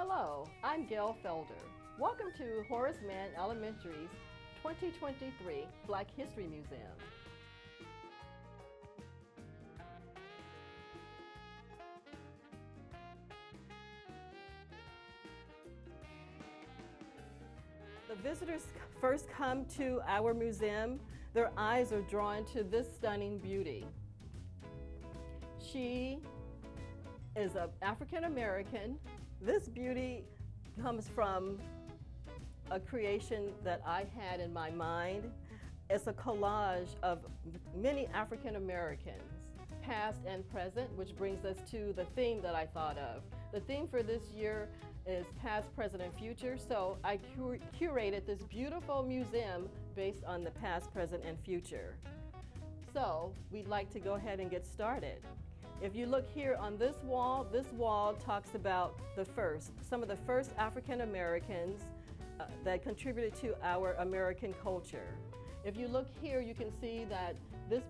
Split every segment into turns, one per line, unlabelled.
Hello, I'm Gail Felder. Welcome to Horace Mann Elementary's 2023 Black History Museum. The visitors first come to our museum, their eyes are drawn to this stunning beauty. She is an African American. This beauty comes from a creation that I had in my mind. It's a collage of many African Americans, past and present, which brings us to the theme that I thought of. The theme for this year is past, present, and future. So I curated this beautiful museum based on the past, present, and future. So we'd like to go ahead and get started. If you look here on this wall talks about some of the first African Americans that contributed to our American culture. If you look here, you can see that this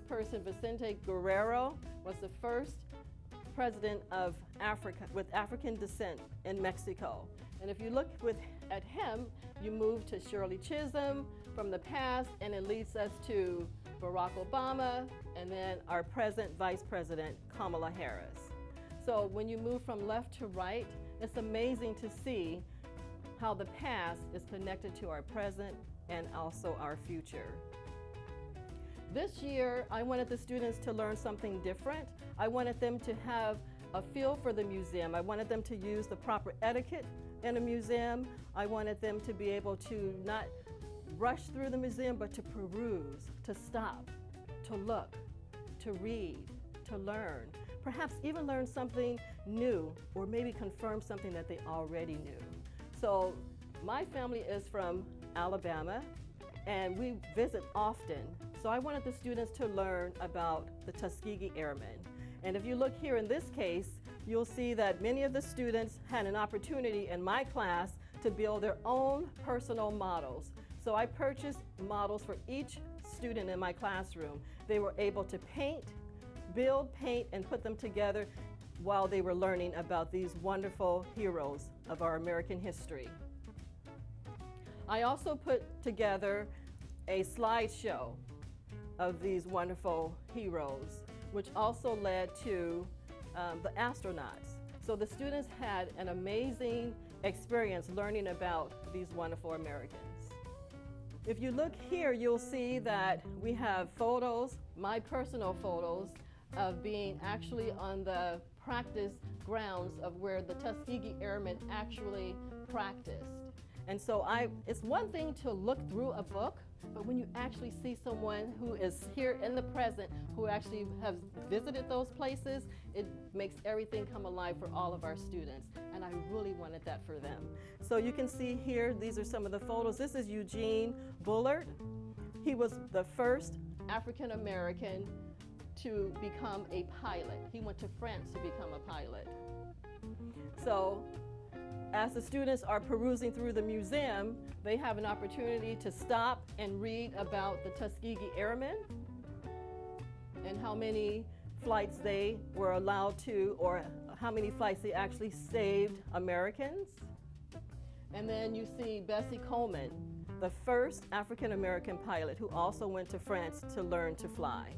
person, Vicente Guerrero, was the first president of Africa with African descent in Mexico. And if you look at him, you move to Shirley Chisholm from the past, and it leads us to Barack Obama, and then our present Vice President, Kamala Harris. So when you move from left to right, it's amazing to see how the past is connected to our present and also our future. This year, I wanted the students to learn something different. I wanted them to have a feel for the museum. I wanted them to use the proper etiquette in a museum. I wanted them to be able to not rush through the museum, but to peruse, to stop, to look, to read, to learn. Perhaps even learn something new, or maybe confirm something that they already knew. So my family is from Alabama, and we visit often. So I wanted the students to learn about the Tuskegee Airmen. And if you look here in this case, you'll see that many of the students had an opportunity in my class to build their own personal models. So I purchased models for each student in my classroom. They were able to build, paint, and put them together while they were learning about these wonderful heroes of our American history. I also put together a slideshow of these wonderful heroes, which also led to the astronauts. So the students had an amazing experience learning about these wonderful Americans. If you look here, you'll see that we have photos, my personal photos, of being actually on the practice grounds of where the Tuskegee Airmen actually practiced. And so it's one thing to look through a book, but when you actually see someone who is here in the present, who actually has visited those places, it makes everything come alive for all of our students. And I really wanted that for them. So you can see here, these are some of the photos. This is Eugene Bullard. He was the first African American to become a pilot. He went to France to become a pilot. So as the students are perusing through the museum, they have an opportunity to stop and read about the Tuskegee Airmen and how many flights they were allowed to, or how many flights they actually saved Americans. And then you see Bessie Coleman, the first African American pilot who also went to France to learn to fly.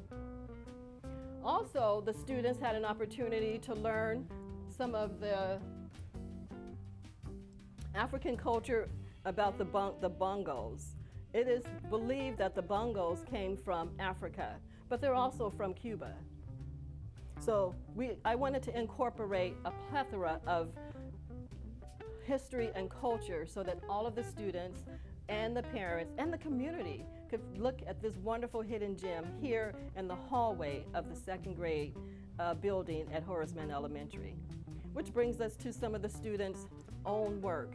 Also, the students had an opportunity to learn some of the African culture about the bongos. It is believed that the bongos came from Africa, but they're also from Cuba. So I wanted to incorporate a plethora of history and culture so that all of the students and the parents and the community could look at this wonderful hidden gem here in the hallway of the second grade building at Horace Mann Elementary. Which brings us to some of the students' own work.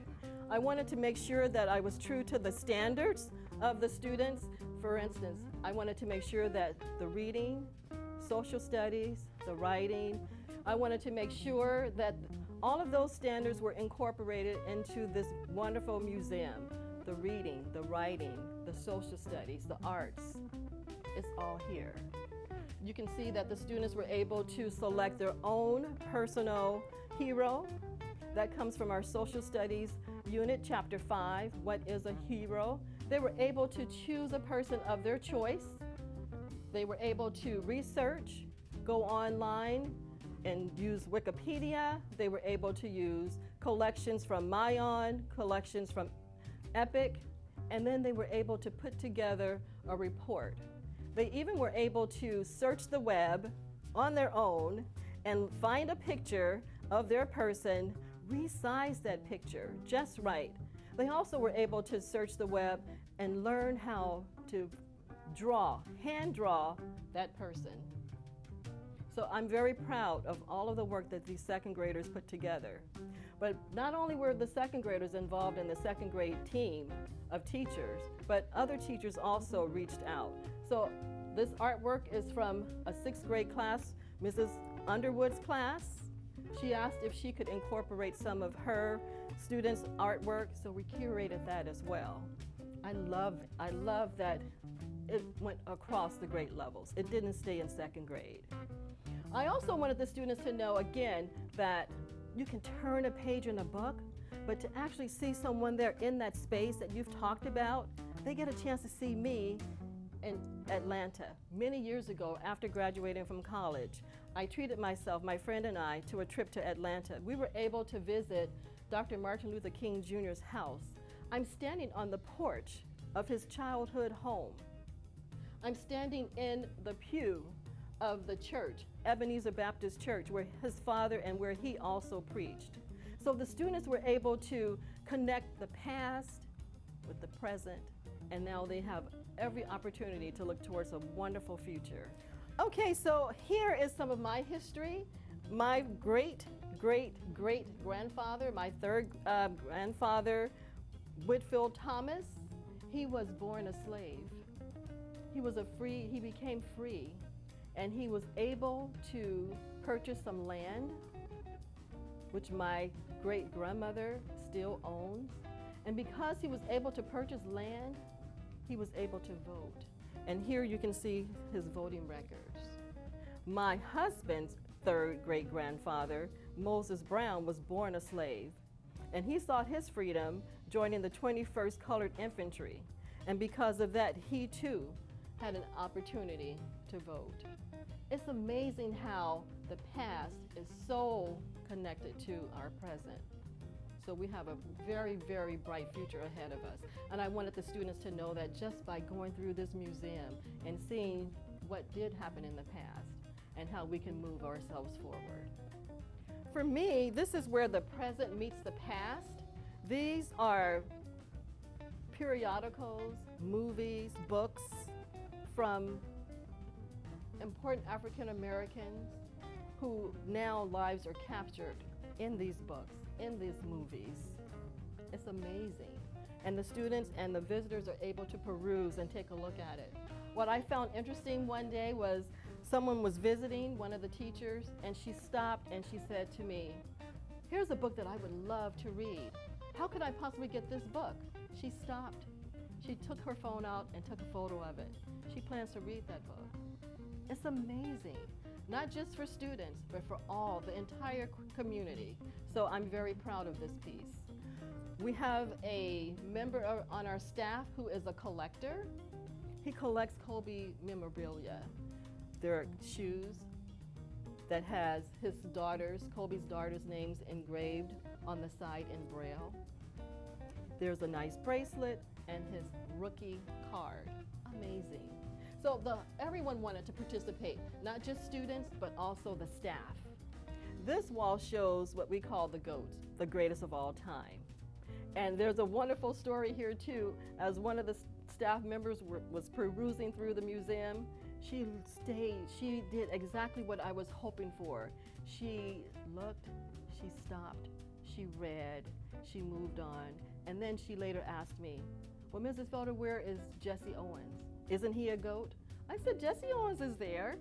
I wanted to make sure that I was true to the standards of the students. For instance, I wanted to make sure that the reading, social studies, the writing, I wanted to make sure that all of those standards were incorporated into this wonderful museum. The reading, the writing, the social studies, the arts, it's all here. You can see that the students were able to select their own personal hero. That comes from our social studies unit, chapter 5, What is a Hero? They were able to choose a person of their choice. They were able to research, go online, and use Wikipedia. They were able to use collections from Mann, collections from Epic, and then they were able to put together a report. They even were able to search the web on their own and find a picture of their person, resize that picture just right. They also were able to search the web and learn how to hand draw that person. So I'm very proud of all of the work that these second graders put together. But not only were the second graders involved in the second grade team of teachers, but other teachers also reached out. So this artwork is from a sixth grade class, Mrs. Underwood's class. She asked if she could incorporate some of her students' artwork, so we curated that as well. I love that it went across the grade levels. It didn't stay in second grade. I also wanted the students to know, again, that you can turn a page in a book, but to actually see someone there in that space that you've talked about, they get a chance to see me in Atlanta. Many years ago, after graduating from college, I treated myself, my friend and I, to a trip to Atlanta. We were able to visit Dr. Martin Luther King Jr.'s house. I'm standing on the porch of his childhood home. I'm standing in the pew of the church, Ebenezer Baptist Church, where his father and where he also preached. So the students were able to connect the past with the present, and now they have every opportunity to look towards a wonderful future. Okay, so here is some of my history. My great-great-great-grandfather, my third grandfather, Whitfield Thomas, he was born a slave. He became free, and he was able to purchase some land, which my great-grandmother still owns. And because he was able to purchase land, he was able to vote. And here you can see his voting records. My husband's third great-grandfather, Moses Brown, was born a slave, and he sought his freedom joining the 21st Colored Infantry. And because of that, he too had an opportunity to vote. It's amazing how the past is so connected to our present. So we have a very, very bright future ahead of us. And I wanted the students to know that just by going through this museum and seeing what did happen in the past and how we can move ourselves forward. For me, this is where the present meets the past. These are periodicals, movies, books from important African Americans who now lives are captured in these books, in these movies. It's amazing. And the students and the visitors are able to peruse and take a look at it. What I found interesting one day was someone was visiting, one of the teachers, and she stopped and she said to me, "Here's a book that I would love to read. How could I possibly get this book?" She stopped. She took her phone out and took a photo of it. She plans to read that book. It's amazing, not just for students, but for all, the entire community. So I'm very proud of this piece. We have a member on our staff who is a collector. He collects Kobe memorabilia. There are shoes that has Kobe's daughter's names engraved on the side in Braille. There's a nice bracelet and his rookie card. Amazing. So everyone wanted to participate, not just students, but also the staff. This wall shows what we call the GOATs, the greatest of all time. And there's a wonderful story here too. As one of the staff members was perusing through the museum, she did exactly what I was hoping for. She looked, she stopped, she read, she moved on, and then she later asked me, "Well, Mrs. Felder, where is Jesse Owens? Isn't he a GOAT?" I said, "Jesse Owens is there."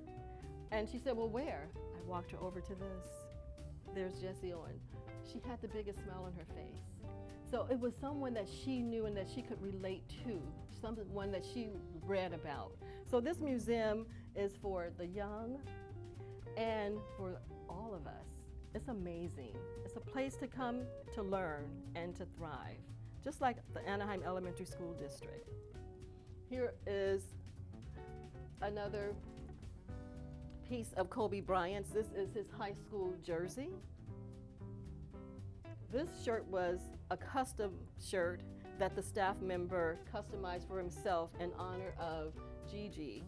And she said, "Well, where?" I walked her over to this. There's Jesse Owens. She had the biggest smile on her face. So it was someone that she knew and that she could relate to, someone that she read about. So this museum is for the young and for all of us. It's amazing. It's a place to come to learn and to thrive, just like the Anaheim Elementary School District. Here is another piece of Kobe Bryant's. This is his high school jersey. This shirt was a custom shirt that the staff member customized for himself in honor of Gigi,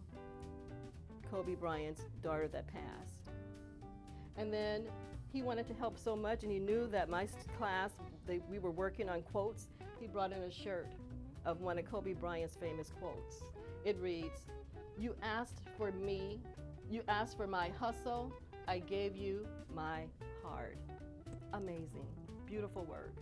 Kobe Bryant's daughter that passed. And then he wanted to help so much, and he knew that my class, we were working on quotes. He brought in a shirt of one of Kobe Bryant's famous quotes. It reads, "You asked for me, you asked for my hustle, I gave you my heart." Amazing, beautiful work.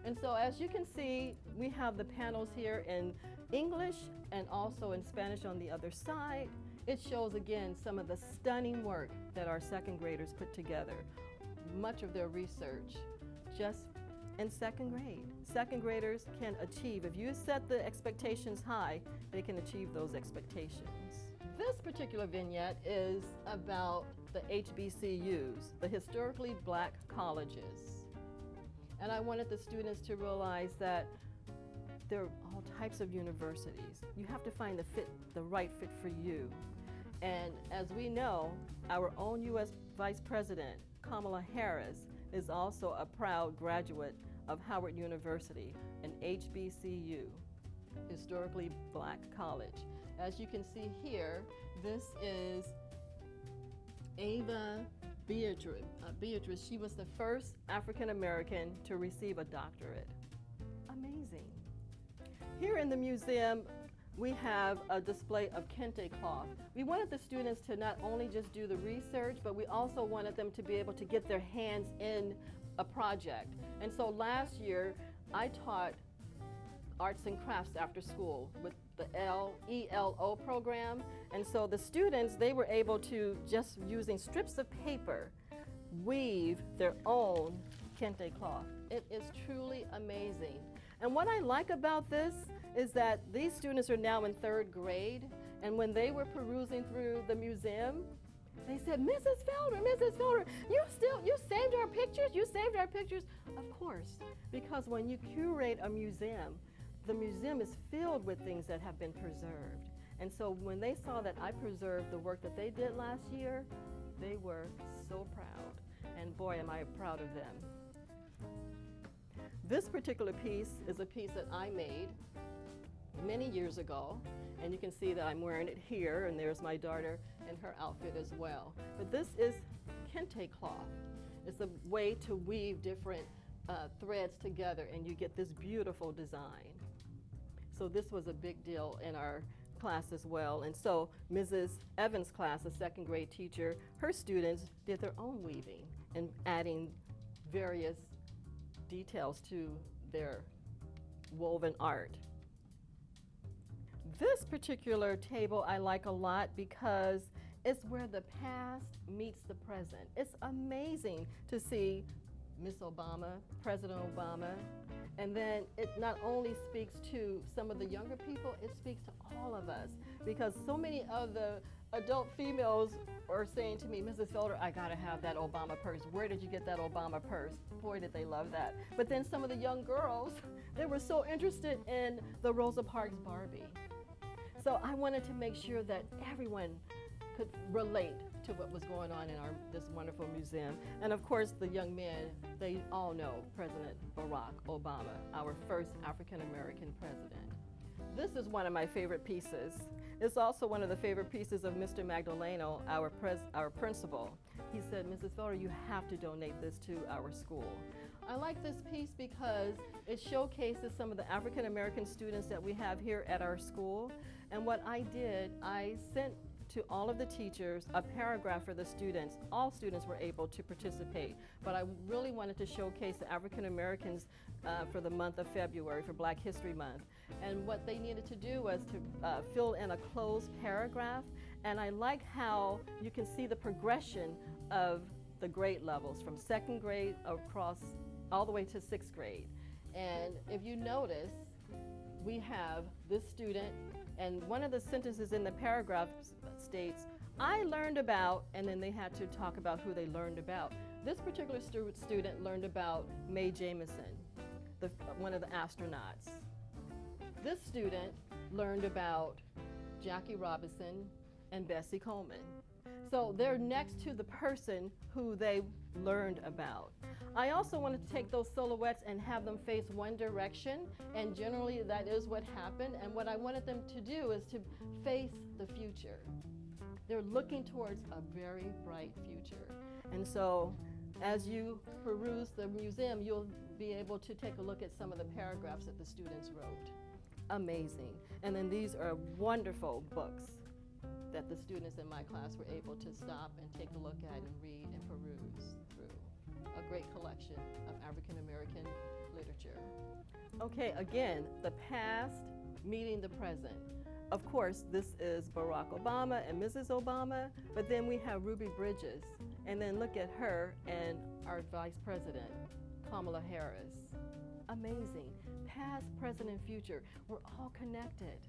And so as you can see, we have the panels here in English and also in Spanish on the other side. It shows again some of the stunning work that our second graders put together. Much of their research just in second grade. Second graders can achieve. If you set the expectations high, they can achieve those expectations. This particular vignette is about the HBCUs, the historically black colleges. And I wanted the students to realize that there are all types of universities. You have to find the right fit for you. And as we know, our own U.S. Vice President, Kamala Harris, is also a proud graduate of Howard University, an HBCU, historically black college. As you can see here, this is Ava Beatrice. She was the first African American to receive a doctorate. Amazing. Here in the museum, we have a display of kente cloth. We wanted the students to not only just do the research, but we also wanted them to be able to get their hands in a project. And so last year, I taught arts and crafts after school with the ELO program. And so the students, they were able to, just using strips of paper, weave their own kente cloth. It is truly amazing. And what I like about this is that these students are now in third grade, and when they were perusing through the museum, they said, Mrs. Felder, you saved our pictures? You saved our pictures? Of course, because when you curate a museum, the museum is filled with things that have been preserved. And so when they saw that I preserved the work that they did last year, they were so proud. And boy, am I proud of them. This particular piece is a piece that I made many years ago, and you can see that I'm wearing it here, and there's my daughter in her outfit as well. But this is kente cloth. It's a way to weave different threads together, and you get this beautiful design. So this was a big deal in our class as well. And so Mrs. Evans' class, a second grade teacher, her students did their own weaving and adding various details to their woven art. This particular table I like a lot because it's where the past meets the present. It's amazing to see Miss Obama, President Obama, and then it not only speaks to some of the younger people, it speaks to all of us, because so many of the adult females are saying to me, Mrs. Felder, I gotta have that Obama purse. Where did you get that Obama purse? Boy, did they love that. But then some of the young girls, they were so interested in the Rosa Parks Barbie. So I wanted to make sure that everyone could relate to what was going on in this wonderful museum. And of course, the young men, they all know President Barack Obama, our first African-American president. This is one of my favorite pieces. It's also one of the favorite pieces of Mr. Magdaleno, our principal. He said, Mrs. Felder, you have to donate this to our school. I like this piece because it showcases some of the African-American students that we have here at our school. And what I did, I sent to all of the teachers a paragraph for the students. All students were able to participate, but I really wanted to showcase the African Americans for the month of February, for Black History Month. And what they needed to do was to fill in a closed paragraph, and I like how you can see the progression of the grade levels from second grade across all the way to sixth grade. And if you notice, we have this student, and one of the sentences in the paragraph states, I learned about, and then they had to talk about who they learned about. This particular student learned about Mae Jemison, one of the astronauts. This student learned about Jackie Robinson and Bessie Coleman. So they're next to the person who they learned about. I also wanted to take those silhouettes and have them face one direction, and generally that is what happened. And what I wanted them to do is to face the future. They're looking towards a very bright future. And so as you peruse the museum, you'll be able to take a look at some of the paragraphs that the students wrote. Amazing. And then these are wonderful books that the students in my class were able to stop and take a look at and read and peruse through. A great collection of African American literature. Okay, again, the past meeting the present. Of course, this is Barack Obama and Mrs. Obama, but then we have Ruby Bridges, and then look at her and our Vice President, Kamala Harris. Amazing. Past, present, and future. We're all connected.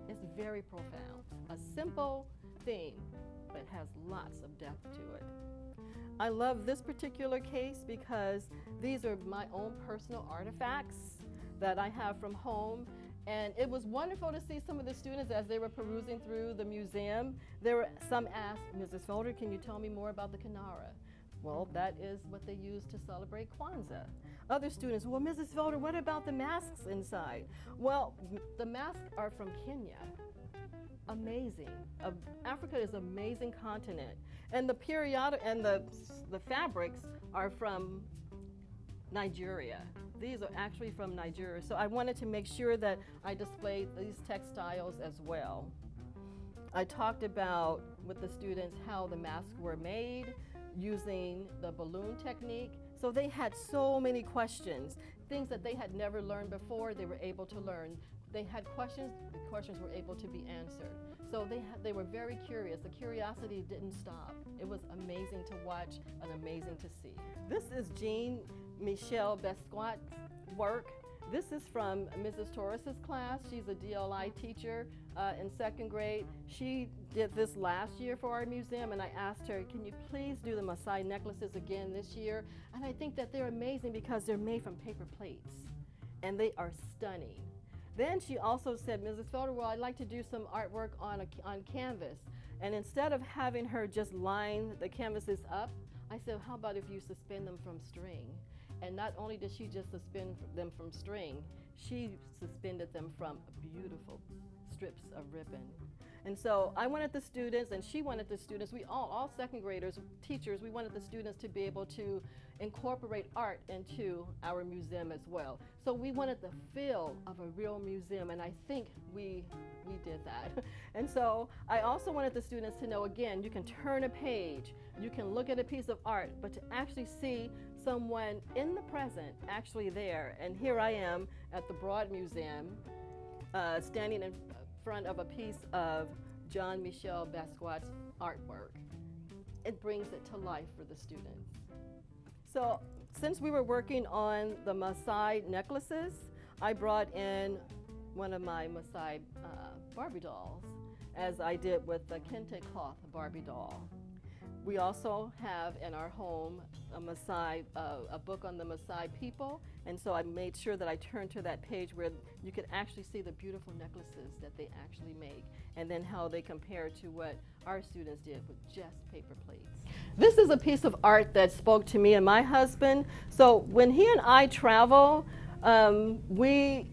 It's very profound. A simple theme, but has lots of depth to it. I love this particular case because these are my own personal artifacts that I have from home. And it was wonderful to see some of the students as they were perusing through the museum. Some asked, Mrs. Felder, can you tell me more about the Kinara? Well, that is what they use to celebrate Kwanzaa. Other students, well, Mrs. Felder, what about the masks inside? Well, the masks are from Kenya. Amazing. Africa is an amazing continent. And the the fabrics are from Nigeria. These are actually from Nigeria. So I wanted to make sure that I displayed these textiles as well. I talked about with the students how the masks were made using the balloon technique. So they had so many questions, things that they had never learned before, they were able to learn. They had questions, the questions were able to be answered. So they were very curious. The curiosity didn't stop. It was amazing to watch and amazing to see. This is Jean-Michel Basquiat's work. This is from Mrs. Torres's class. She's a DLI teacher in second grade. She did this last year for our museum, and I asked her, can you please do the Maasai necklaces again this year? And I think that they're amazing because they're made from paper plates, and they are stunning. Then she also said, Mrs. Felder, well, I'd like to do some artwork on canvas. And instead of having her just line the canvases up, I said, how about if you suspend them from string? And not only did she just suspend them from string, she suspended them from beautiful strips of ribbon. And so I wanted the students, and she wanted the students, we all second graders, teachers, we wanted the students to be able to incorporate art into our museum as well. So we wanted the feel of a real museum, and I think we did that. And so I also wanted the students to know, again, you can turn a page, you can look at a piece of art, but to actually see someone in the present actually there. And here I am at the Broad Museum, standing in front of a piece of Jean-Michel Basquiat's artwork. It brings it to life for the students. So since we were working on the Maasai necklaces, I brought in one of my Maasai Barbie dolls, as I did with the kente cloth Barbie doll. We also have in our home a book on the Maasai people, and so I made sure that I turned to that page where you could actually see the beautiful necklaces that they actually make, and then how they compare to what our students did with just paper plates. This is a piece of art that spoke to me and my husband. So when he and I travel, we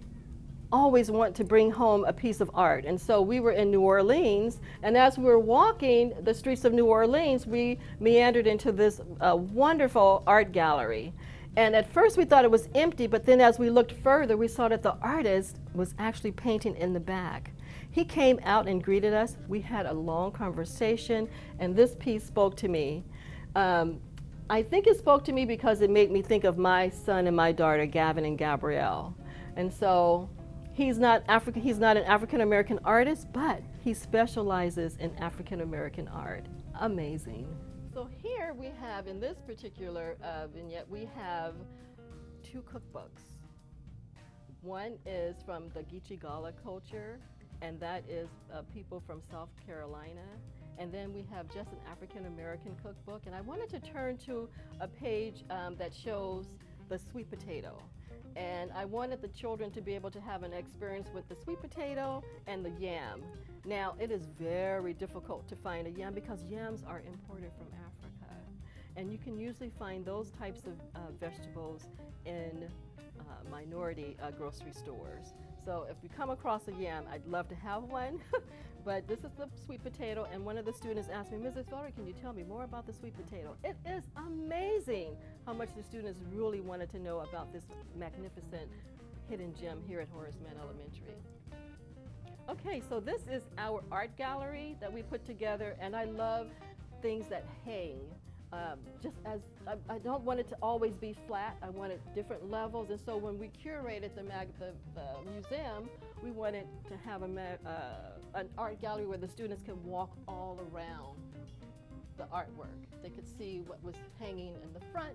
always want to bring home a piece of art. And so we were in New Orleans, and as we were walking the streets of New Orleans, we meandered into this wonderful art gallery. And at first we thought it was empty, but then as we looked further, we saw that the artist was actually painting in the back. He came out and greeted us. We had a long conversation, and this piece spoke to me. I think it spoke to me because it made me think of my son and my daughter, Gavin and Gabrielle. And so he's not an African-American artist, but he specializes in African-American art. Amazing. So here we have, in this particular vignette, we have two cookbooks. One is from the Geechee Gullah culture, and that is people from South Carolina. And then we have just an African American cookbook. And I wanted to turn to a page that shows the sweet potato. And I wanted the children to be able to have an experience with the sweet potato and the yam. Now, it is very difficult to find a yam because yams are imported from Africa. And you can usually find those types of vegetables in minority grocery stores. So if you come across a yam, I'd love to have one. But this is the sweet potato, and one of the students asked me, Mrs. Felder, can you tell me more about the sweet potato? It is amazing how much the students really wanted to know about this magnificent hidden gem here at Horace Mann Elementary. Okay, so this is our art gallery that we put together, and I love things that hang. Just as I don't want it to always be flat, I wanted different levels, and so when we curated the museum, we wanted to have an art gallery where the students could walk all around the artwork. They could see what was hanging in the front,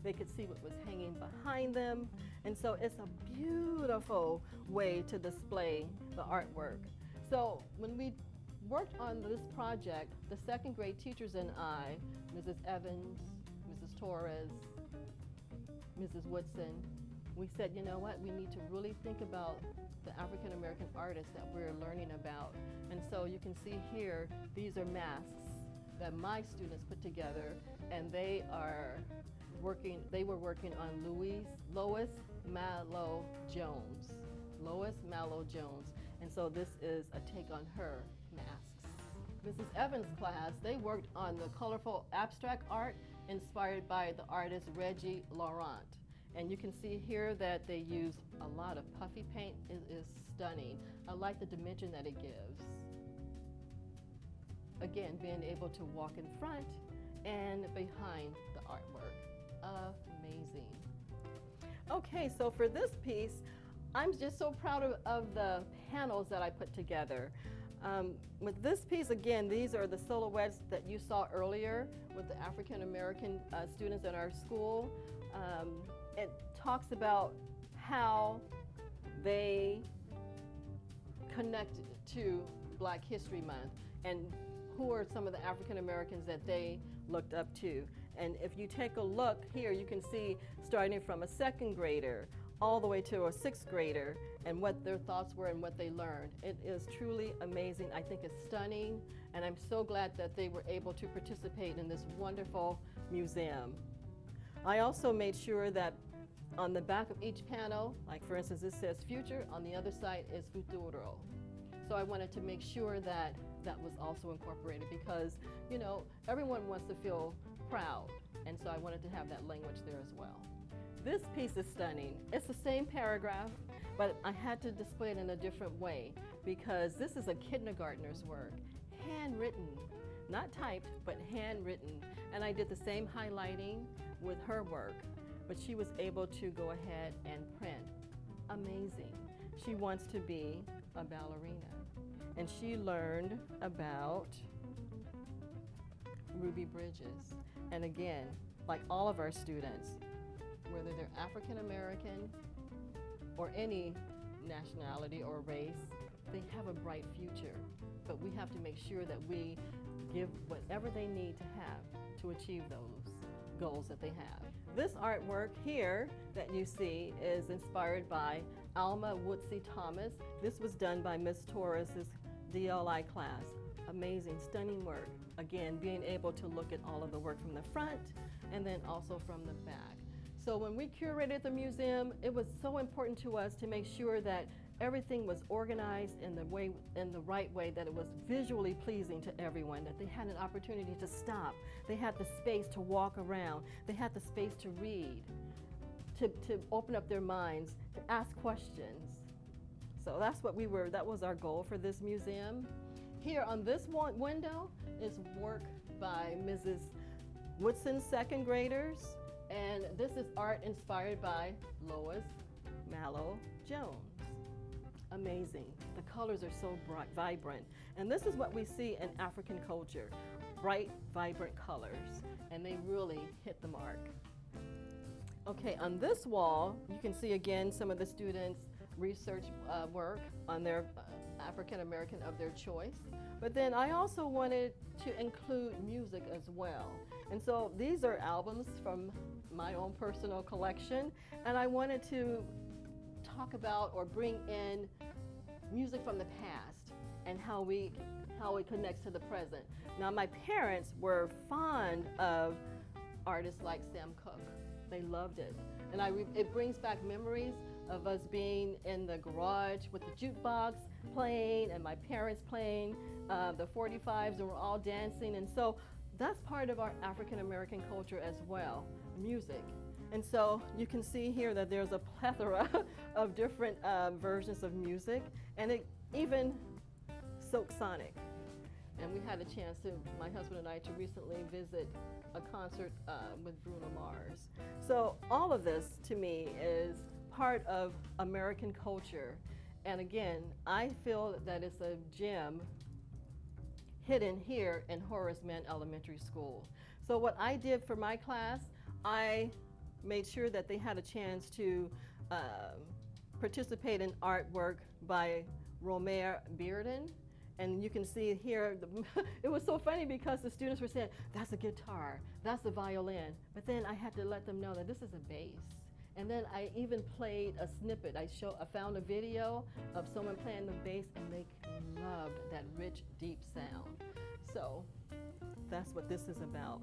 they could see what was hanging behind them, and so it's a beautiful way to display the artwork. So when we worked on this project, the second grade teachers and I, Mrs. Evans, Mrs. Torres, Mrs. Woodson, we said, you know what, we need to really think about the African American artists that we're learning about. And so you can see here, these are masks that my students put together, and they were working on Lois Mallow Jones. Lois Mallow Jones. And so this is a take on her masks. Mrs. Evans' class, they worked on the colorful abstract art inspired by the artist Reggie Laurent. And you can see here that they use a lot of puffy paint. It is stunning. I like the dimension that it gives. Again, being able to walk in front and behind the artwork. Amazing. Okay, so for this piece, I'm just so proud of the panels that I put together. With this piece, again, these are the silhouettes that you saw earlier with the African American students at our school. It talks about how they connected to Black History Month and who are some of the African Americans that they looked up to. And if you take a look here, you can see starting from a second grader all the way to a sixth grader and what their thoughts were and what they learned. It is truly amazing. I think it's stunning, and I'm so glad that they were able to participate in this wonderful museum. I also made sure that on the back of each panel, like for instance, this says future, on the other side is futuro. So I wanted to make sure that that was also incorporated because, you know, everyone wants to feel proud, and so I wanted to have that language there as well. This piece is stunning. It's the same paragraph, but I had to display it in a different way because this is a kindergartner's work, handwritten, not typed, but handwritten. And I did the same highlighting with her work, but she was able to go ahead and print. Amazing. She wants to be a ballerina. And she learned about Ruby Bridges. And again, like all of our students, whether they're African American or any nationality or race, they have a bright future. But we have to make sure that we give whatever they need to have to achieve those goals that they have. This artwork here that you see is inspired by Alma Woodsey Thomas. This was done by Ms. Torres's DLI class. Amazing, stunning work. Again, being able to look at all of the work from the front and then also from the back. So when we curated the museum, it was so important to us to make sure that everything was organized in the right way, that it was visually pleasing to everyone, that they had an opportunity to stop. They had the space to walk around. They had the space to read, to open up their minds, to ask questions. So that was our goal for this museum. Here on this window is work by Mrs. Woodson's second graders. And this is art inspired by Lois Mallow Jones. Amazing. The colors are so bright, vibrant. And this is what we see in African culture, bright, vibrant colors. And they really hit the mark. Okay, on this wall, you can see again some of the students' research work on their African American of their choice. But then I also wanted to include music as well. And so these are albums from my own personal collection, and I wanted to talk about or bring in music from the past and how it connects to the present. Now, my parents were fond of artists like Sam Cooke. They loved it. And it brings back memories of us being in the garage with the jukebox playing and my parents playing the 45s, and we're all dancing. And so that's part of our African American culture as well, music. And so you can see here that there's a plethora of different versions of music, and even Silk Sonic. And we had a chance my husband and I, to recently visit a concert with Bruno Mars. So all of this, to me, is part of American culture. And again, I feel that it's a gem hidden here in Horace Mann Elementary School. So what I did for my class, I made sure that they had a chance to participate in artwork by Romer Bearden. And you can see here, it was so funny because the students were saying, that's a guitar, that's a violin. But then I had to let them know that this is a bass. And then I even played a snippet. I found a video of someone playing the bass, and they loved that rich, deep sound. So that's what this is about.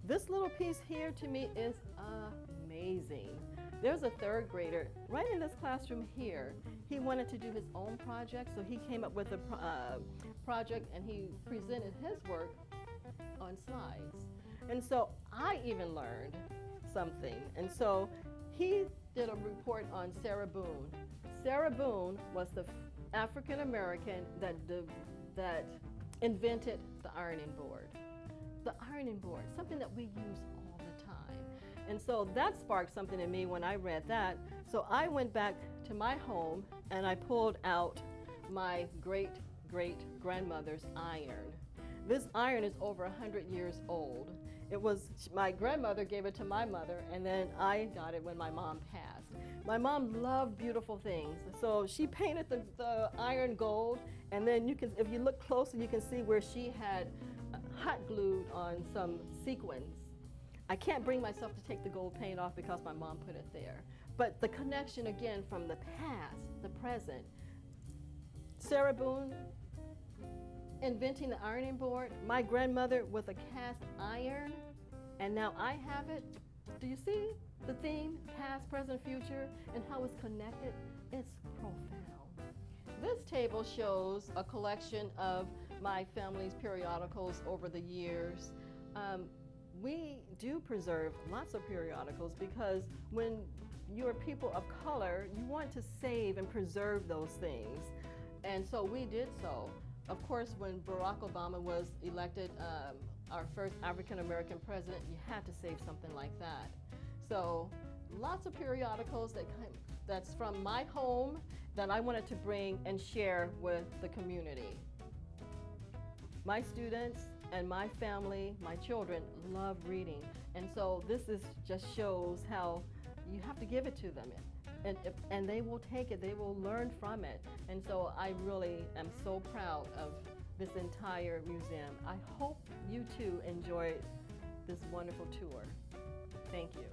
This little piece here to me is amazing. There's a third grader right in this classroom here. He wanted to do his own project, so he came up with a project and he presented his work on slides. And so I even learned something. And so he did a report on Sarah Boone. Sarah Boone was the African American that invented the ironing board. The ironing board, something that we use all the time. And so that sparked something in me when I read that. So I went back to my home and I pulled out my great-great-grandmother's iron. This iron is over 100 years old. My grandmother gave it to my mother, and then I got it when my mom passed. My mom loved beautiful things, so she painted the iron gold, and then if you look closer, you can see where she had hot glued on some sequins. I can't bring myself to take the gold paint off because my mom put it there. But the connection again from the past, the present. Sarah Boone inventing the ironing board, my grandmother with a cast iron, and now I have it. Do you see the theme, past, present, future, and how it's connected? It's profound. This table shows a collection of my family's periodicals over the years. We do preserve lots of periodicals because when you're people of color, you want to save and preserve those things. And so we did so. Of course, when Barack Obama was elected our first African American president, you had to save something like that. So lots of periodicals that's from my home that I wanted to bring and share with the community. My students and my family, my children, love reading. And so just shows how you have to give it to them. And they will take it, they will learn from it. And so I really am so proud of this entire museum. I hope you too enjoyed this wonderful tour. Thank you.